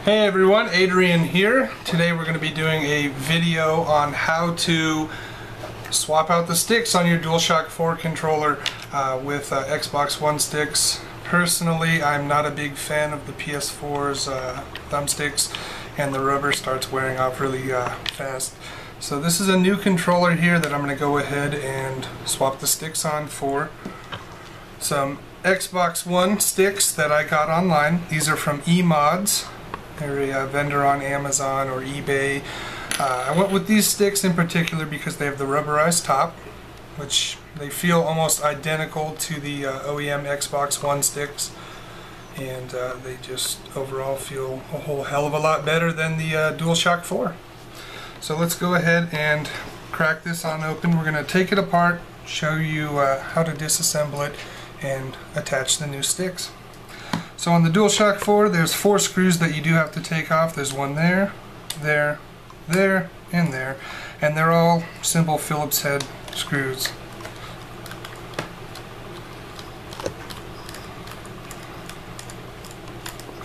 Hey everyone, Adrian here. Today we're going to be doing a video on how to swap out the sticks on your DualShock 4 controller with Xbox One sticks. Personally, I'm not a big fan of the PS4's thumbsticks, and the rubber starts wearing off really fast. So this is a new controller here that I'm going to go ahead and swap the sticks on for some Xbox One sticks that I got online. These are from eMods. They're a vendor on Amazon or eBay. I went with these sticks in particular because they have the rubberized top, which they feel almost identical to the OEM Xbox One sticks, and they just overall feel a whole hell of a lot better than the DualShock 4. So let's go ahead and crack this on open. We're going to take it apart, show you how to disassemble it, and attach the new sticks. So on the DualShock 4, there's 4 screws that you do have to take off. There's one there, there, there, and there. And they're all simple Phillips head screws.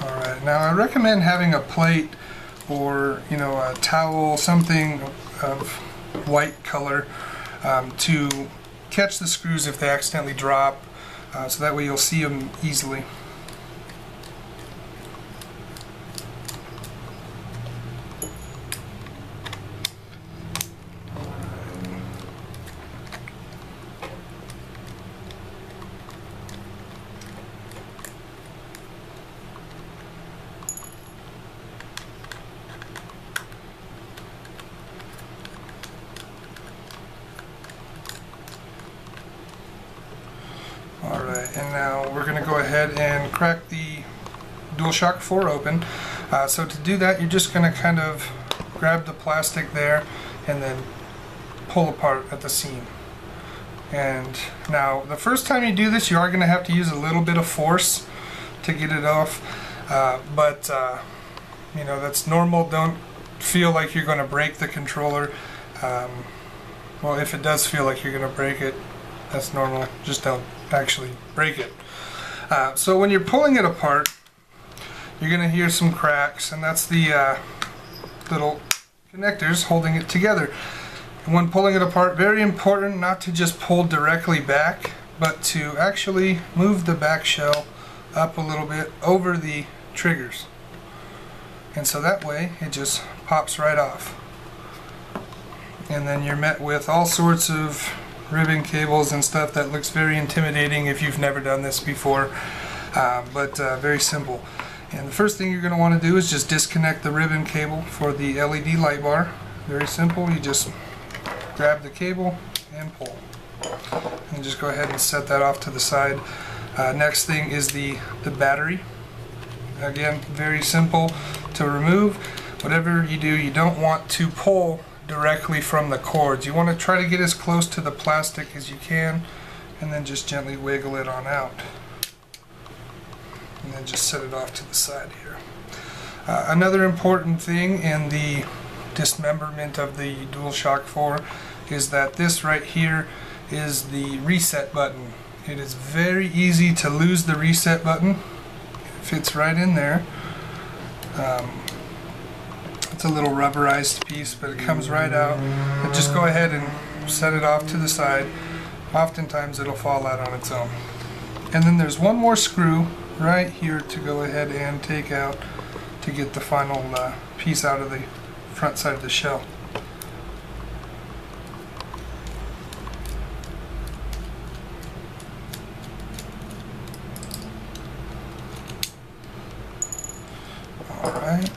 Alright, now I recommend having a plate or, a towel, something of white color to catch the screws if they accidentally drop, so that way you'll see them easily. Alright, and now we're going to go ahead and crack the DualShock 4 open. So to do that, you're just going to kind of grab the plastic there and then pull apart at the seam. And now, the first time you do this, you are going to have to use a little bit of force to get it off. But that's normal. Don't feel like you're going to break the controller. Well, if it does feel like you're going to break it, that's normal. Just don't actually break it. So when you're pulling it apart, you're going to hear some cracks, and that's the little connectors holding it together. And when pulling it apart, very important not to just pull directly back, but to actually move the back shell up a little bit over the triggers. And so that way it just pops right off. And then you're met with all sorts of ribbon cables and stuff that looks very intimidating if you've never done this before, but very simple. And the first thing you're going to want to do is just disconnect the ribbon cable for the LED light bar. Very simple. You just grab the cable and pull, and just go ahead and set that off to the side. Next thing is the battery. Again, very simple to remove. Whatever you do, you don't want to pull directly from the cords. You want to try to get as close to the plastic as you can, and then just gently wiggle it on out, and then just set it off to the side here. Another important thing in the dismemberment of the DualShock 4 is that this right here is the reset button. It is very easy to lose the reset button. It fits right in there. It's a little rubberized piece, but it comes right out. And just go ahead and set it off to the side. Oftentimes it'll fall out on its own. And then there's one more screw right here to go ahead and take out to get the final piece out of the front side of the shell. Alright.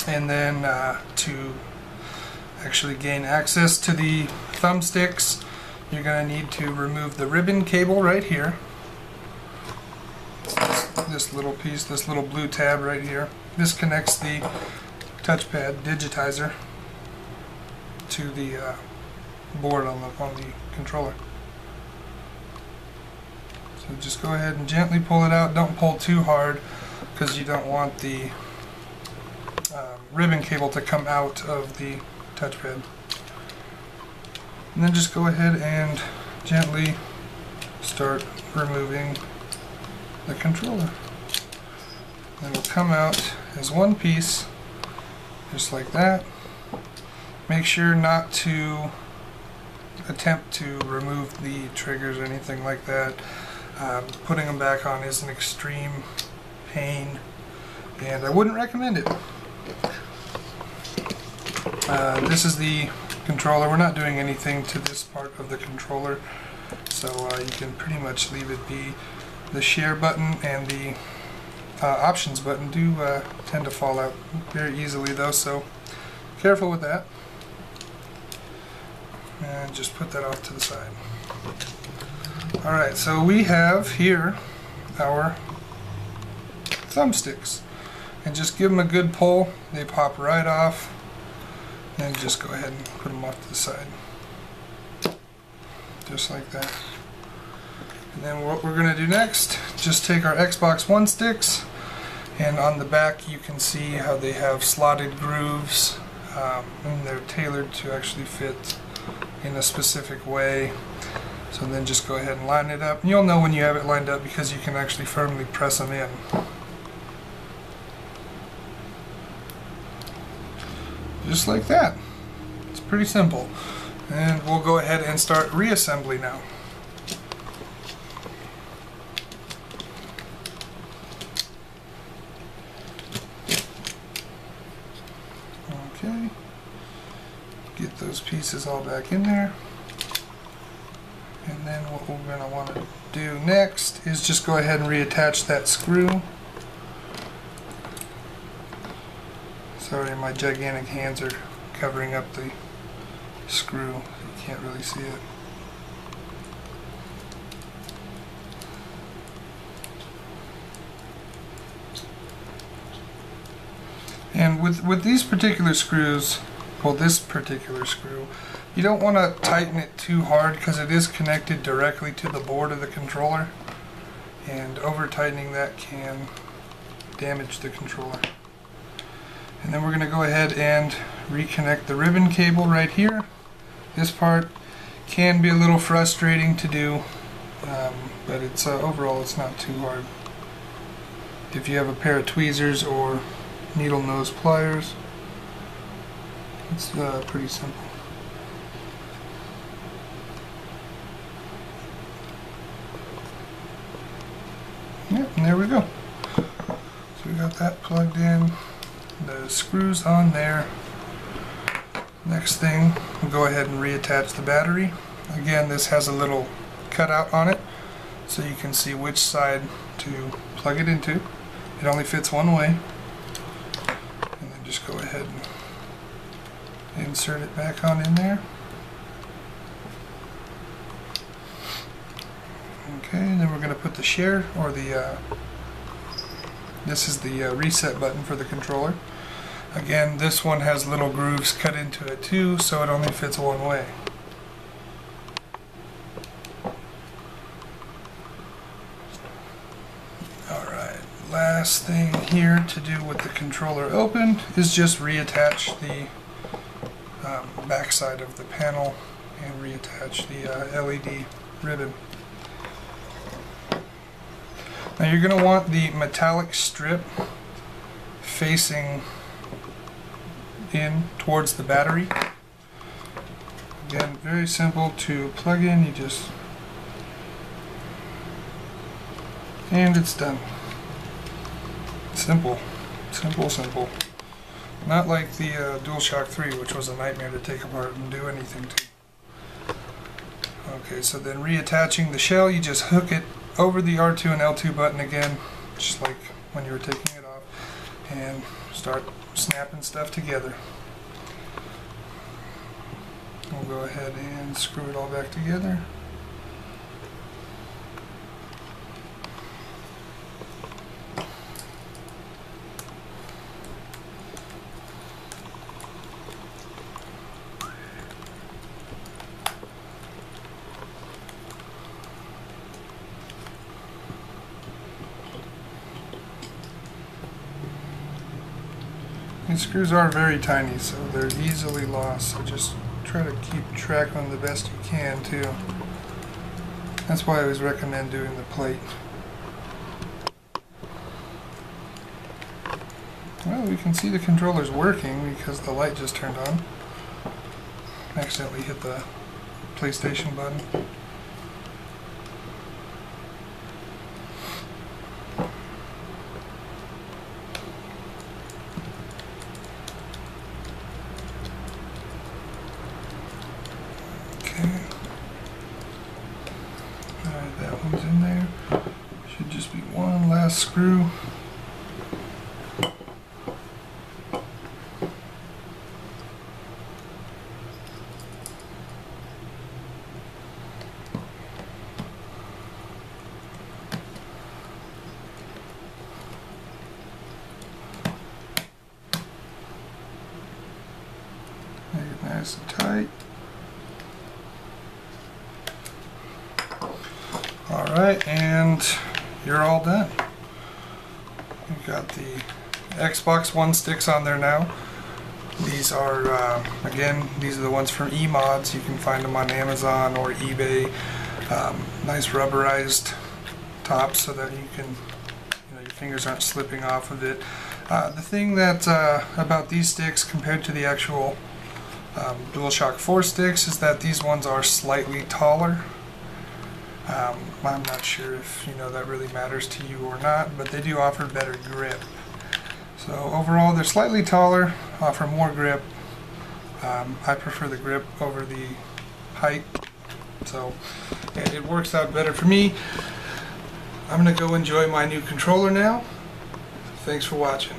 And then to actually gain access to the thumbsticks, you're going to need to remove the ribbon cable right here. This little piece, this little blue tab right here. This connects the touchpad digitizer to the board on the controller. So just go ahead and gently pull it out. Don't pull too hard, because you don't want the ribbon cable to come out of the touchpad. And then just go ahead and gently start removing the controller. And it'll come out as one piece, just like that. Make sure not to attempt to remove the triggers or anything like that. Putting them back on is an extreme pain, and I wouldn't recommend it. This is the controller. We're not doing anything to this part of the controller, so you can pretty much leave it be. The share button and the options button do tend to fall out very easily though, so careful with that. And just put that off to the side. Alright, so we have here our thumbsticks. And just give them a good pull. They pop right off. And just go ahead and put them off to the side. Just like that. And then what we're going to do next, just take our Xbox One sticks, and on the back you can see how they have slotted grooves, and they're tailored to actually fit in a specific way. So then just go ahead and line it up. And you'll know when you have it lined up because you can actually firmly press them in. Just like that. It's pretty simple. And we'll go ahead and start reassembly now. Okay. Get those pieces all back in there. And then what we're going to want to do next is just go ahead and reattach that screw. Sorry, my gigantic hands are covering up the screw. You can't really see it. And with these particular screws, well, this particular screw, you don't want to tighten it too hard because it is connected directly to the board of the controller, and over tightening that can damage the controller. And then we're going to go ahead and reconnect the ribbon cable right here. This part can be a little frustrating to do, but it's overall it's not too hard. If you have a pair of tweezers or needle nose pliers, it's pretty simple. Yep, and there we go. So we got that plugged in. The screws on there. Next thing, we'll go ahead and reattach the battery. Again, this has a little cutout on it, so you can see which side to plug it into. It only fits one way. And then just go ahead and insert it back on in there. Okay, and then we're going to put the share, or the this is the reset button for the controller. Again, this one has little grooves cut into it too, so it only fits one way. Alright, last thing here to do with the controller open is just reattach the back side of the panel and reattach the LED ribbon. Now you're going to want the metallic strip facing in towards the battery. Again, very simple to plug in. You just, and it's done. Simple, simple, simple. Not like the DualShock 3, which was a nightmare to take apart and do anything to. Okay, so then reattaching the shell, you just hook it over the R2 and L2 button again, just like when you were taking it off, and start snapping stuff together. We'll go ahead and screw it all back together. These screws are very tiny, so they're easily lost, so just try to keep track on the best you can too. That's why I always recommend doing the plate. Well, we can see the controller's working because the light just turned on. I accidentally hit the PlayStation button. Okay. Alright, that one's in there. Should just be one last screw. Make it nice and tight. Alright, and you're all done. You've got the Xbox One sticks on there now. These are, again, these are the ones from eMods. You can find them on Amazon or eBay. Nice rubberized tops so that you can, your fingers aren't slipping off of it. The thing that about these sticks compared to the actual DualShock 4 sticks is that these ones are slightly taller. I'm not sure if that really matters to you or not, but they do offer better grip. So overall, they're slightly taller, offer more grip. I prefer the grip over the height, so it works out better for me. I'm going to go enjoy my new controller now. Thanks for watching.